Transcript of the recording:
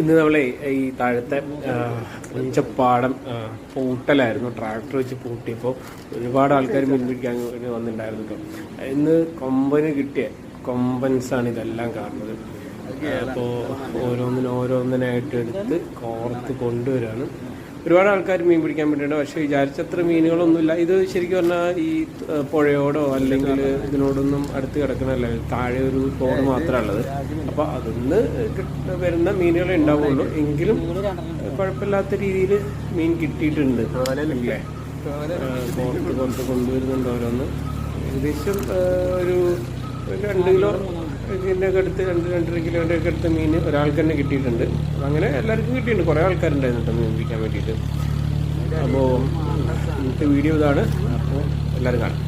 ഇന്ന് നമ്മളെ ഈ താഴത്തെ പുഞ്ചപ്പാടം പൂട്ടലായിരുന്നു. ട്രാക്ടർ വെച്ച് പൂട്ടിയപ്പോൾ ഒരുപാട് ആൾക്കാർ മീൻ പിടിക്കാൻ വന്നിട്ടുണ്ടായിരുന്നു കേട്ടോ. ഇന്ന് കൊമ്പന് കിട്ടിയ കൊമ്പൻസാണ് ഇതെല്ലാം കാണുന്നത്. അപ്പോൾ ഓരോന്നിനായിട്ട് എടുത്ത് കോർത്ത് കൊണ്ടുവരാണ്. ഒരുപാട് ആൾക്കാർ മീൻ പിടിക്കാൻ വേണ്ടിയിട്ട്, പക്ഷേ വിചാരിച്ചത്ര മീനുകളൊന്നുമില്ല. ഇത് ശരിക്കും പറഞ്ഞാൽ ഈ പുഴയോടോ അല്ലെങ്കിൽ ഇതിനോടൊന്നും അടുത്ത് കിടക്കണമല്ല, താഴെ ഒരു തോട് മാത്രമേ ഉള്ളത്. അപ്പോൾ അതിന്ന് വരുന്ന മീനുകളെ ഉണ്ടാവുള്ളൂ. എങ്കിലും കുഴപ്പമില്ലാത്ത രീതിയിൽ മീൻ കിട്ടിയിട്ടുണ്ട് അല്ലേ. പുറത്ത് കൊണ്ടുവരുന്നുണ്ട് ഓരോന്ന്. ഏകദേശം ഒരു 2 കിലോ ഇതിൻ്റെയൊക്കെ അടുത്ത് 2-2.5 കിലോൻ്റെ ഒക്കെ അടുത്ത് മീൻ ഒരാൾക്ക് തന്നെ കിട്ടിയിട്ടുണ്ട്. അങ്ങനെ എല്ലാവർക്കും കിട്ടിയിട്ടുണ്ട്. കുറേ ആൾക്കാരുണ്ടായിരുന്നു കേട്ടോ മീൻ പിടിക്കാൻ വേണ്ടിയിട്ട്. അപ്പോൾ ഇന്നത്തെ വീഡിയോ ഇതാണ്. അപ്പോൾ എല്ലാവരും കാണാം.